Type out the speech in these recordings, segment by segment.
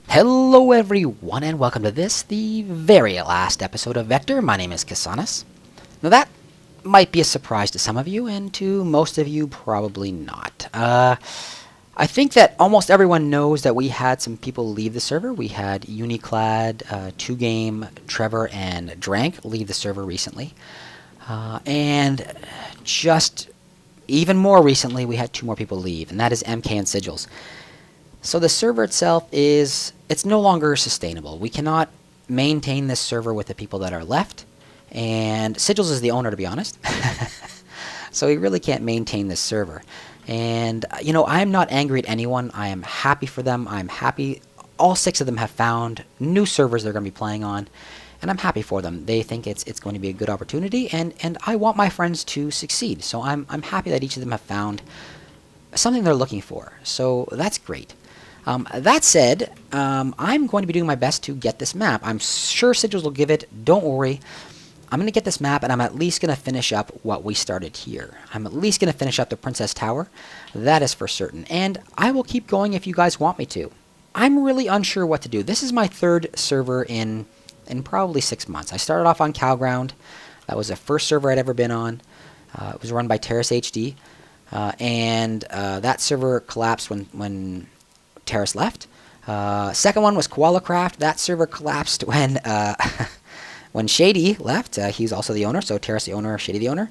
Hello everyone and welcome to this, the very last episode of Vector. My name is Casanis. Now that might be a surprise to some of you, and to most of you probably not. I think that almost everyone knows that we had some people leave the server. We had Uniclad, 2Game, Trevor, and Drank leave the server recently. And just even more recently, we had two more people leave, and that is MK and Sigils. So the server itself it's no longer sustainable. We cannot maintain this server with the people that are left, and Sigils is the owner, to be honest. So we really can't maintain this server. And, I'm not angry at anyone. I am happy for them. I'm happy. All 6 of them have found new servers they're going to be playing on, and I'm happy for them. They think it's going to be a good opportunity, and I want my friends to succeed. So I'm happy that each of them have found something they're looking for. So that's great. That said, I'm going to be doing my best to get this map. I'm sure Sigils will give it. Don't worry. I'm going to get this map, and I'm at least going to finish up what we started here. I'm at least going to finish up the Princess Tower. That is for certain. And I will keep going if you guys want me to. I'm really unsure what to do. This is my 3rd server in probably 6 months. I started off on Cowground. That was the first server I'd ever been on. It was run by Terrace HD. And that server collapsed when Terrace left. Second one was KoalaCraft. That server collapsed when when Shady left. He's also the owner, so Terrace the owner, Shady the owner.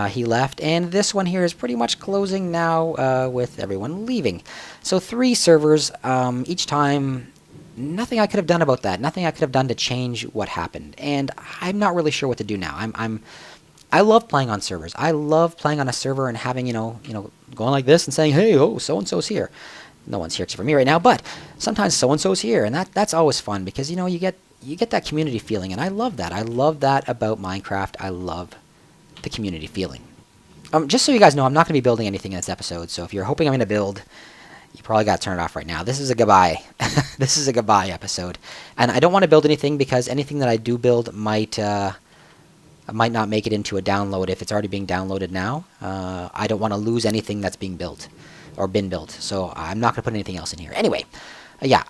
He left, and this one here is pretty much closing now with everyone leaving. So 3 servers, each time. Nothing I could have done about that. Nothing I could have done to change what happened, and I'm not really sure what to do now. I love playing on servers. I love playing on a server and having going like this and saying, hey, oh, so and so's here. No one's here except for me right now, but sometimes so-and-so's here, and that's always fun because, you get that community feeling, and I love that. I love that about Minecraft. I love the community feeling. Just so you guys know, I'm not going to be building anything in this episode, so if you're hoping I'm going to build, you probably got to turn it off right now. This is a goodbye. This is a goodbye episode. And I don't want to build anything because anything that I do build might not make it into a download if it's already being downloaded now. I don't want to lose anything that's being built. Or been built, so I'm not going to put anything else in here. Anyway, yeah,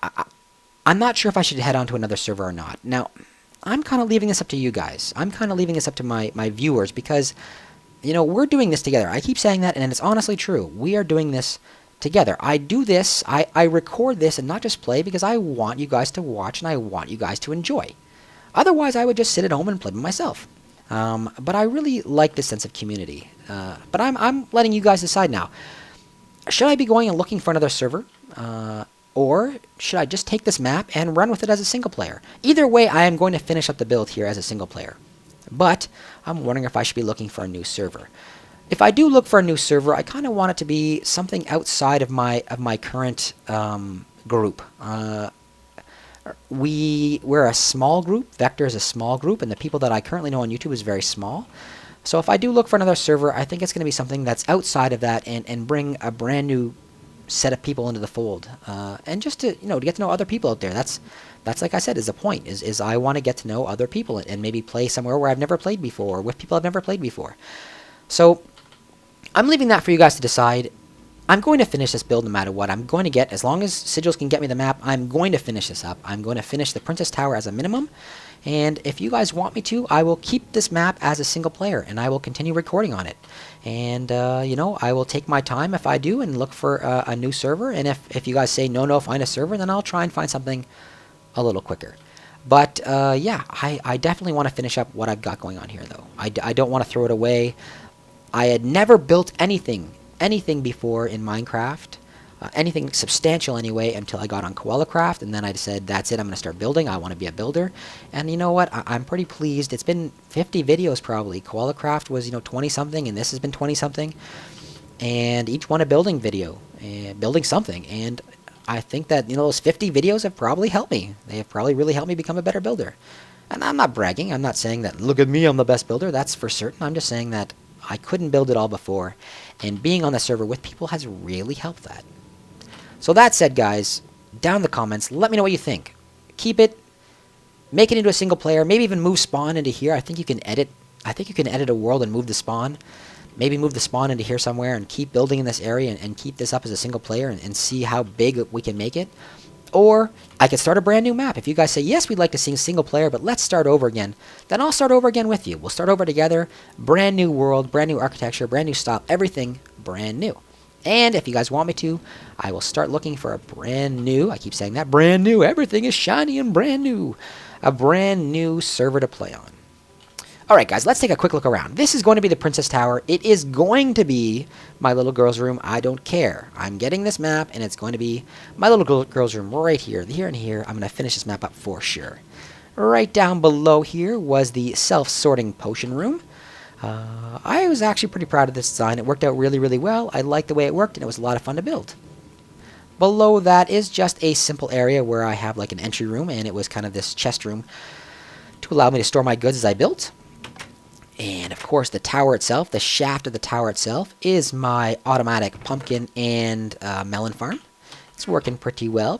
I'm not sure if I should head on to another server or not. Now, I'm kind of leaving this up to you guys. I'm kind of leaving this up to my viewers because, we're doing this together. I keep saying that, and it's honestly true. We are doing this together. I do this, I record this and not just play because I want you guys to watch and I want you guys to enjoy. Otherwise, I would just sit at home and play by myself. But I really like this sense of community. But I'm letting you guys decide now. Should I be going and looking for another server? Or should I just take this map and run with it as a single player? Either way, I am going to finish up the build here as a single player. But I'm wondering if I should be looking for a new server. If I do look for a new server, I kind of want it to be something outside of my current group. We're a small group. Vector is a small group, and the people that I currently know on YouTube is very small. So if I do look for another server, I think it's going to be something that's outside of that and bring a brand new set of people into the fold. And just to, to get to know other people out there. That's like I said, is the point, is I want to get to know other people and maybe play somewhere where I've never played before, or with people I've never played before. So I'm leaving that for you guys to decide. I'm going to finish this build no matter what. I'm going to get, as long as Sigils can get me the map, I'm going to finish this up. I'm going to finish the Princess Tower as a minimum. And if you guys want me to, I will keep this map as a single player, and I will continue recording on it. And, I will take my time if I do and look for a new server. And if you guys say, no, find a server, then I'll try and find something a little quicker. But, yeah, I definitely want to finish up what I've got going on here, though. I don't want to throw it away. I had never built anything before in Minecraft. Anything substantial anyway, until I got on KoalaCraft, and then I said, that's it, I'm going to start building. I want to be a builder. And you know what? I'm pretty pleased. It's been 50 videos probably. KoalaCraft was, 20-something, and this has been 20-something. And each one a building video, building something. And I think that, those 50 videos have probably helped me. They have probably really helped me become a better builder. And I'm not bragging. I'm not saying that, look at me, I'm the best builder. That's for certain. I'm just saying that I couldn't build it all before. And being on the server with people has really helped that. So that said, guys, down in the comments, let me know what you think. Keep it, make it into a single player, maybe even move spawn into here. I think you can edit a world and move the spawn. Maybe move the spawn into here somewhere and keep building in this area and keep this up as a single player and see how big we can make it. or I could start a brand new map. If you guys say, yes, we'd like to sing single player, but let's start over again, then I'll start over again with you. We'll start over together, brand new world, brand new architecture, brand new style, everything brand new. And if you guys want me to, I will start looking for a brand new, I keep saying that, brand new, everything is shiny and brand new, a brand new server to play on. Alright guys, let's take a quick look around. This is going to be the Princess Tower. It is going to be my little girl's room. I don't care. I'm getting this map, and it's going to be my little girl's room right here. Here and here, I'm going to finish this map up for sure. Right down below here was the self-sorting potion room. I was actually pretty proud of this design. It worked out really, really well. I liked the way it worked, and it was a lot of fun to build. Below that is just a simple area where I have like an entry room, and it was kind of this chest room to allow me to store my goods as I built. And of course the tower itself, the shaft of the tower itself, is my automatic pumpkin and melon farm. It's working pretty well,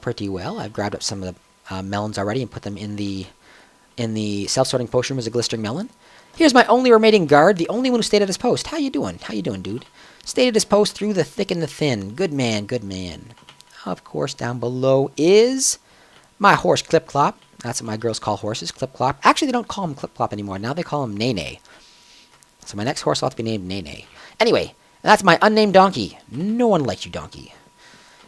I've grabbed up some of the melons already and put them in the self-sorting potion room as a glistering melon. Here's my only remaining guard, the only one who stayed at his post. How you doing? How you doing, dude? Stayed at his post through the thick and the thin. Good man, good man. Of course, down below is my horse Clip-Clop. That's what my girls call horses, Clip-Clop. Actually, they don't call him Clip-Clop anymore. Now they call him Nene. So my next horse will have to be named Nene. Anyway, that's my unnamed donkey. No one likes you, donkey.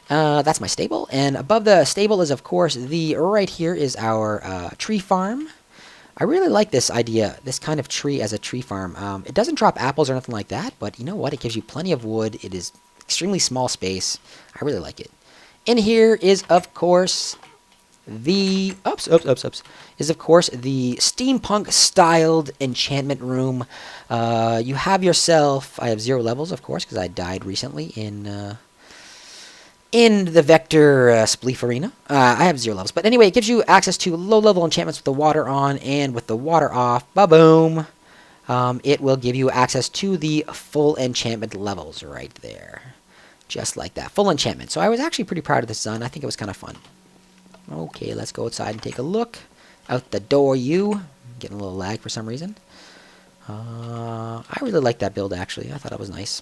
That's my stable. And above the stable is, of course, right here is our tree farm. I really like this idea, this kind of tree as a tree farm. It doesn't drop apples or nothing like that, but you know what? It gives you plenty of wood. It is extremely small space. I really like it. In here is, of course, the is of course the steampunk styled enchantment room. You have yourself, I have 0 levels of course because I died recently in the Vector Spleef Arena. I have 0 levels, but anyway, it gives you access to low level enchantments with the water on and with the water off. Ba-boom! It will give you access to the full enchantment levels right there, just like that, full enchantment. So I was actually pretty proud of this design. I think it was kind of fun. Okay, let's go outside and take a look. Out the door, you. Getting a little lag for some reason. I really liked that build, actually. I thought it was nice.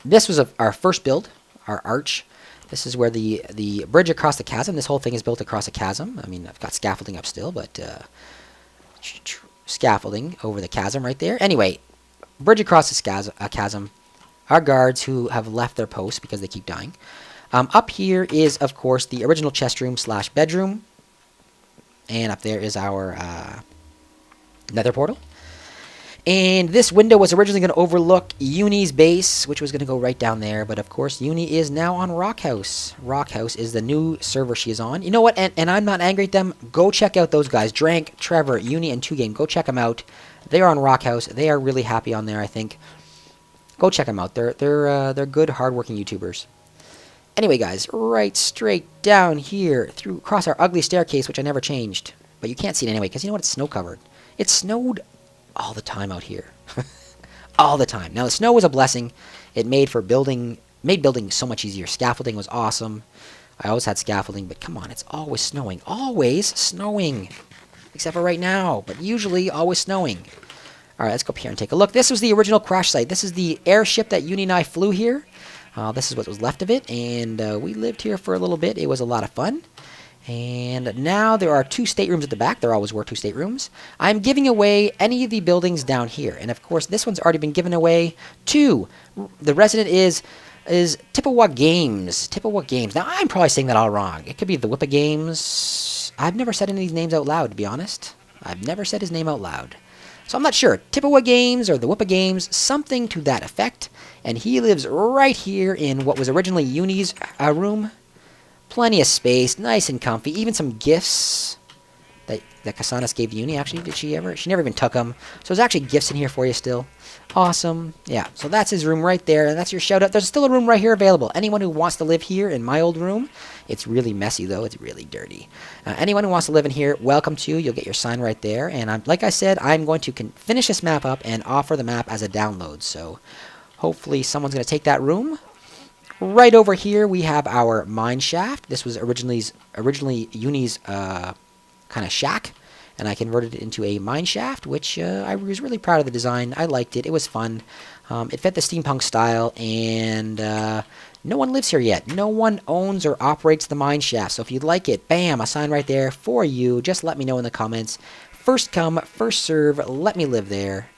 This was our first build, our arch. This is where the bridge across the chasm. This whole thing is built across a chasm. I mean, I've got scaffolding up still, but scaffolding over the chasm right there. Anyway, bridge across the chasm. Our guards who have left their posts because they keep dying. Up here is, of course, the original chest room / bedroom. And up there is our nether portal. And this window was originally going to overlook Uni's base, which was going to go right down there. But, of course, Uni is now on Rockhouse. Rockhouse is the new server she is on. You know what? And I'm not angry at them. Go check out those guys. Drank, Trevor, Uni, and 2Game. Go check them out. They are on Rockhouse. They are really happy on there, I think. Go check them out. They're good, hardworking YouTubers. Anyway, guys, right straight down here, across our ugly staircase, which I never changed. But you can't see it anyway, because you know what? It's snow-covered. It snowed all the time out here. All the time. Now, the snow was a blessing. It made building so much easier. Scaffolding was awesome. I always had scaffolding, but come on, it's always snowing. Always snowing. Except for right now, but usually always snowing. Alright, let's go up here and take a look. This was the original crash site. This is the airship that Uni and I flew here. This is what was left of it, and we lived here for a little bit. It was a lot of fun. And now there are 2 staterooms at the back. There always were 2 staterooms. I'm giving away any of the buildings down here. And, of course, this one's already been given away to the resident is Tippewa Games. Tippewa Games. Now, I'm probably saying that all wrong. It could be the Whippa Games. I've never said any of these names out loud, to be honest. I've never said his name out loud. So I'm not sure. Tippewa Games or the Whippa Games, something to that effect. And he lives right here in what was originally Uni's room. Plenty of space, nice and comfy. Even some gifts that Casanis gave Uni. Actually, did she ever? She never even took them. So there's actually gifts in here for you still. Awesome. Yeah, so that's his room right there. And that's your shout out. There's still a room right here available. Anyone who wants to live here in my old room. It's really messy, though. It's really dirty. Anyone who wants to live in here, welcome to. You'll get your sign right there. And like I said, I'm going to finish this map up and offer the map as a download. So hopefully someone's going to take that room. Right over here, we have our mine shaft. This was originally Uni's kind of shack, and I converted it into a mine shaft, which I was really proud of the design. I liked it. It was fun. It fit the steampunk style, and No one lives here yet. No one owns or operates the mine shaft. So if you'd like it, bam, a sign right there for you. Just let me know in the comments. First come, first serve. Let me live there.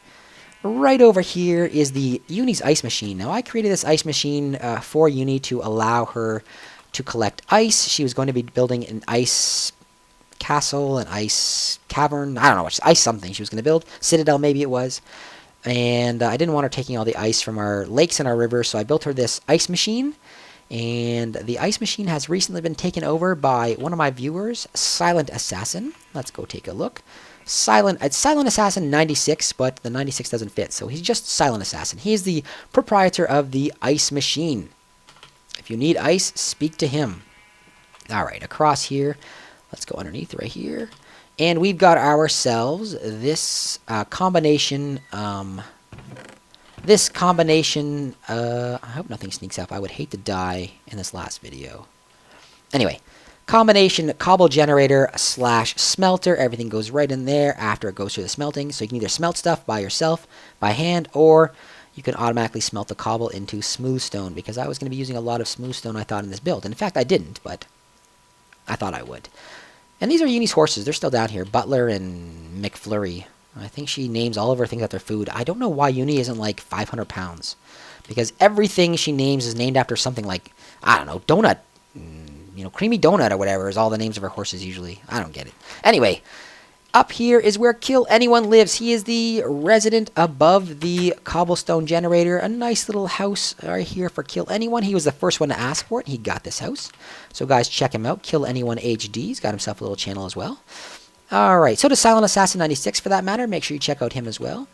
Right over here is the Uni's ice machine. Now, I created this ice machine for Uni to allow her to collect ice. She was going to be building an ice castle, an ice cavern. I don't know, ice something she was going to build. Citadel, maybe it was. And I didn't want her taking all the ice from our lakes and our rivers, so I built her this ice machine. And the ice machine has recently been taken over by one of my viewers, Silent Assassin. Let's go take a look. It's Silent Assassin 96, but the 96 doesn't fit, so he's just Silent Assassin. He's the proprietor of the ice machine. If you need ice, speak to him. Alright, across here, let's go underneath right here. And we've got ourselves this combination, I hope nothing sneaks up. I would hate to die in this last video. Anyway, combination cobble generator / smelter. Everything goes right in there after it goes through the smelting. So you can either smelt stuff by yourself, by hand, or you can automatically smelt the cobble into smooth stone, because I was going to be using a lot of smooth stone, I thought, in this build. And in fact, I didn't, but I thought I would. And these are Uni's horses. They're still down here. Butler and McFlurry. I think she names all of her things after food. I don't know why Uni isn't like 500 pounds. Because everything she names is named after something like, I don't know, donut. You know, creamy donut or whatever is all the names of her horses usually. I don't get it. Anyway, up here is where Kill Anyone lives. He is the resident above the cobblestone generator. A nice little house right here for Kill Anyone. He was the first one to ask for it. He got this house. So guys, check him out. Kill Anyone HD. He's got himself a little channel as well. Alright, so does Silent Assassin 96 for that matter. Make sure you check out him as well.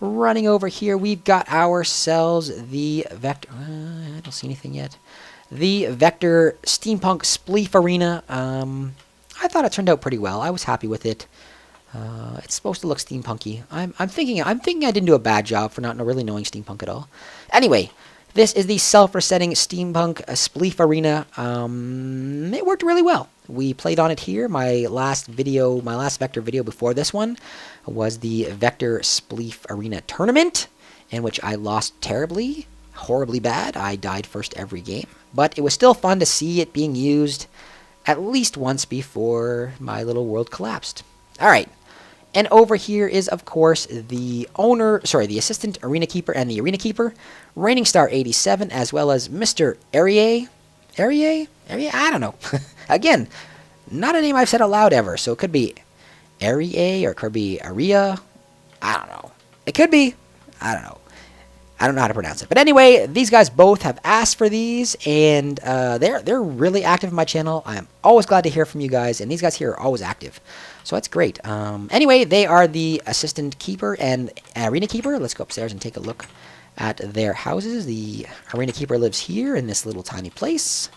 Running over here, we've got ourselves the Vector... I don't see anything yet. The Vector Steampunk Spleef Arena. I thought it turned out pretty well. I was happy with it. It's supposed to look steampunky. I'm thinking I didn't do a bad job for not really knowing steampunk at all. Anyway, this is the self-resetting steampunk Spleef Arena. It worked really well. We played on it here. My last Vector video before this one was the Vector Spleef Arena tournament, in which I lost terribly, horribly bad. I died first every game. But it was still fun to see it being used at least once before my little world collapsed. Alright, and over here is, of course, the assistant arena keeper and the arena keeper, Reigning Star 87, as well as Mr. Arié? I don't know. Again, not a name I've said aloud ever, so it could be Arié or it could be Aria. I don't know. It could be. I don't know. I don't know how to pronounce it. But anyway, these guys both have asked for these, and they're really active in my channel. I'm always glad to hear from you guys, and these guys here are always active. So that's great. Anyway, they are the assistant keeper and arena keeper. Let's go upstairs and take a look at their houses. The arena keeper lives here in this little tiny place,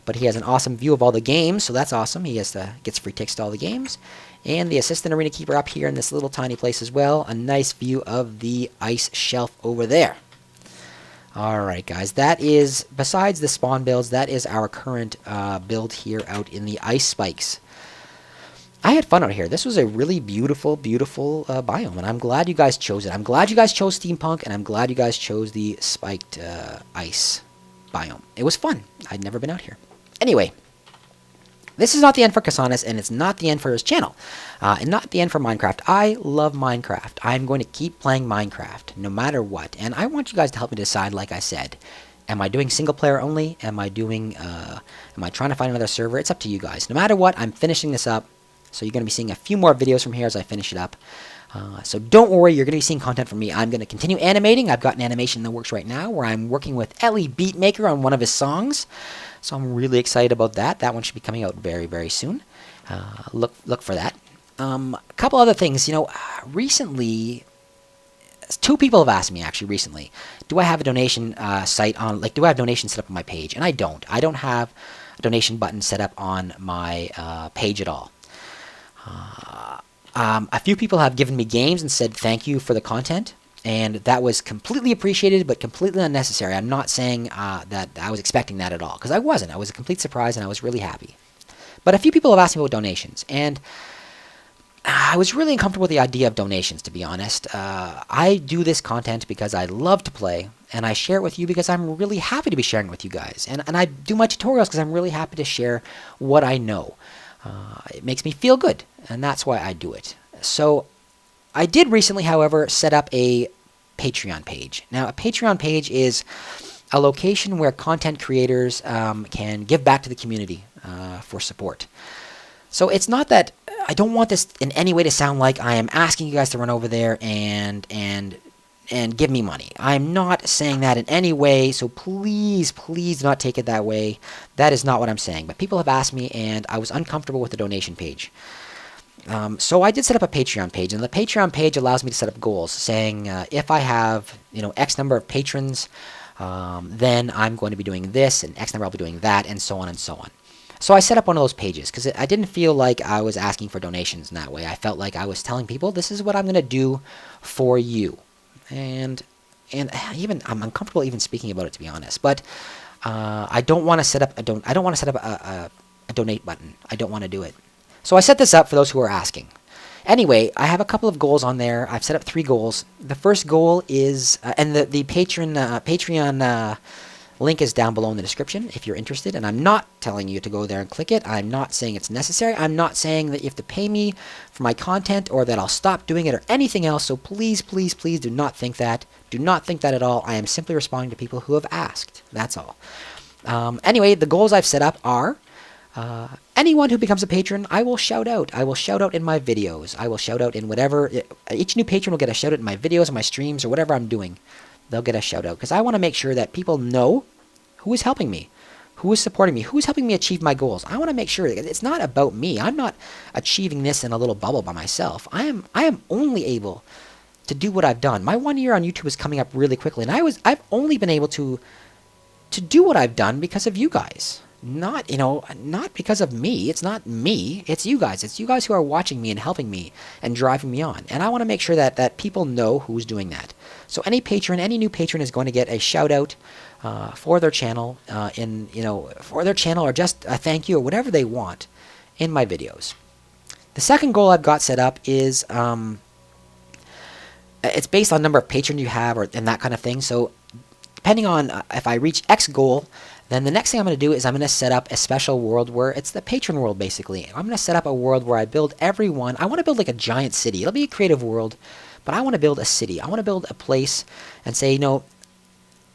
but he has an awesome view of all the games, so that's awesome. He gets free tickets to all the games. And the assistant arena keeper up here in this little tiny place as well. A nice view of the ice shelf over there. Alright guys, that is, besides the spawn builds, that is our current build here out in the ice spikes. I had fun out here. This was a really beautiful, beautiful biome, and I'm glad you guys chose it. I'm glad you guys chose steampunk, and I'm glad you guys chose the spiked ice biome. It was fun. I'd never been out here. Anyway, this is not the end for Casanis, and it's not the end for his channel, and not the end for Minecraft. I love Minecraft. I'm going to keep playing Minecraft, no matter what, and I want you guys to help me decide, like I said. Am I doing single player only? Am I trying to find another server? It's up to you guys. No matter what, I'm finishing this up, so you're going to be seeing a few more videos from here as I finish it up. So don't worry, you're going to be seeing content from me. I'm going to continue animating. I've got an animation in the works right now where I'm working with Ellie Beatmaker on one of his songs. So I'm really excited about that. That one should be coming out very, very soon. Look for that. A couple other things. You know, recently, two people have asked me actually recently, do I have a donation site on, like, do I have donations set up on my page? And I don't. I don't have a donation button set up on my page at all. A few people have given me games and said thank you for the content, and that was completely appreciated but completely unnecessary. I'm not saying that I was expecting that at all, because I wasn't. I was a complete surprise and I was really happy. But a few people have asked me about donations, and I was really uncomfortable with the idea of donations, to be honest. I do this content because I love to play, and I share it with you because I'm really happy to be sharing it with you guys. And I do my tutorials because I'm really happy to share what I know. It makes me feel good, and that's why I do it. So I did recently, however, set up a Patreon page. Now, a Patreon page is a location where content creators can give back to the community for support. So it's not that I don't want this in any way to sound like I am asking you guys to run over there and give me money. I'm not saying that in any way, so please do not take it that way. That is not what I'm saying. But people have asked me, and I was uncomfortable with the donation page. So I did set up a Patreon page, and the Patreon page allows me to set up goals, saying if I have X number of patrons, then I'm going to be doing this, and X number I'll be doing that, and so on and so on. So I set up one of those pages because I didn't feel like I was asking for donations in that way. I felt like I was telling people this is what I'm going to do for you, and even I'm uncomfortable even speaking about it, to be honest. But I don't want to set up I don't want to set up a donate button. I don't want to do it. So I set this up for those who are asking. Anyway, I have a couple of goals on there. I've set up 3 goals. The first goal is, and the Patreon link is down below in the description if you're interested. And I'm not telling you to go there and click it. I'm not saying it's necessary. I'm not saying that you have to pay me for my content or that I'll stop doing it or anything else. So please do not think that. Do not think that at all. I am simply responding to people who have asked. That's all. Anyway, the goals I've set up are anyone who becomes a patron, I will shout out. I will shout out in my videos. I will shout out in whatever. Each new patron will get a shout out in my videos and my streams or whatever I'm doing. They'll get a shout out because I want to make sure that people know who is helping me, who is supporting me, who's helping me achieve my goals. I want to make sure it's not about me. I'm not achieving this in a little bubble by myself. I am only able to do what I've done. My 1 year on YouTube is coming up really quickly, and I've only been able to do what I've done because of you guys. Not because of me. It's not me. It's you guys. It's you guys who are watching me and helping me and driving me on. And I want to make sure that people know who's doing that. So any new patron is going to get a shout out for their channel, for their channel, or just a thank you or whatever they want in my videos. The second goal I've got set up is it's based on number of patrons you have and that kind of thing. So depending on if I reach X goal, then the next thing I'm going to do is I'm going to set up a special world where it's the patron world, basically. I'm going to set up a world where I build everyone. I want to build like a giant city. It'll be a creative world, but I want to build a city. I want to build a place and say,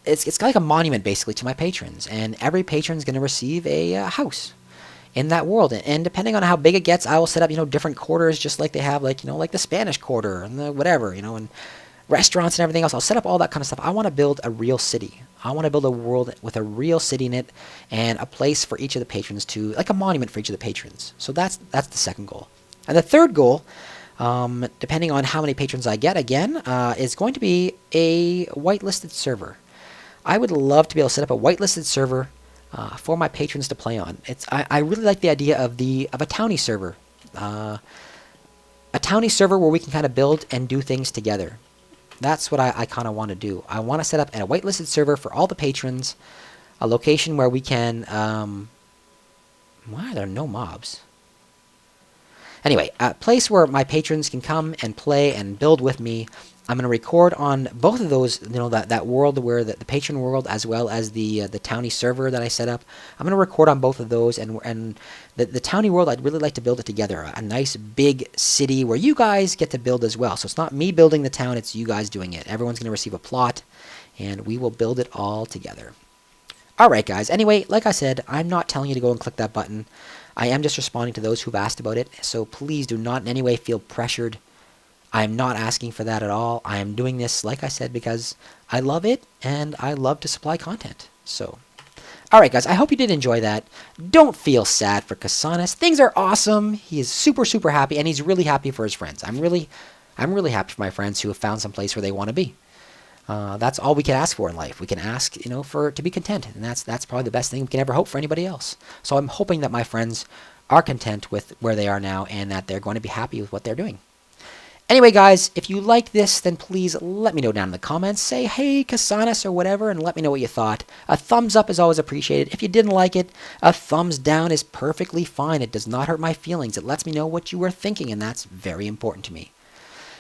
it's like a monument, basically, to my patrons. And every patron is going to receive a house in that world. And depending on how big it gets, I will set up, different quarters, just like they have, like the Spanish Quarter and the whatever, and restaurants and everything else. I'll set up all that kind of stuff. I want to build a real city. I want to build a world with a real city in it and a place for each of the patrons like a monument for each of the patrons. So that's the second goal. And the third goal, depending on how many patrons I get, again, is going to be a whitelisted server. I would love to be able to set up a whitelisted server for my patrons to play on. I really like the idea of a townie server. A townie server where we can kind of build and do things together. That's what I kind of want to do. I want to set up a whitelisted server for all the patrons, a location where we can... why are there no mobs? Anyway, a place where my patrons can come and play and build with me. I'm going to record on both of those, that world where the patron world as well as the townie server that I set up. I'm going to record on both of those, and the townie world, I'd really like to build it together. A nice big city where you guys get to build as well. So it's not me building the town, it's you guys doing it. Everyone's going to receive a plot, and we will build it all together. Alright guys, anyway, like I said, I'm not telling you to go and click that button. I am just responding to those who've asked about it, so please do not in any way feel pressured. I am not asking for that at all. I am doing this, like I said, because I love it, and I love to supply content. So, alright guys, I hope you did enjoy that. Don't feel sad for Casanis. Things are awesome. He is super happy, and he's really happy for his friends. I'm really happy for my friends who have found some place where they want to be. That's all we can ask for in life. We can ask, to be content, and that's probably the best thing we can ever hope for anybody else. So I'm hoping that my friends are content with where they are now, and that they're going to be happy with what they're doing. Anyway, guys, if you like this, then please let me know down in the comments. Say, hey, Casanis or whatever, and let me know what you thought. A thumbs up is always appreciated. If you didn't like it, a thumbs down is perfectly fine. It does not hurt my feelings. It lets me know what you were thinking, and that's very important to me.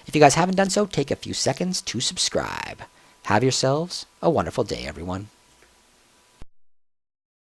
If you guys haven't done so, take a few seconds to subscribe. Have yourselves a wonderful day, everyone.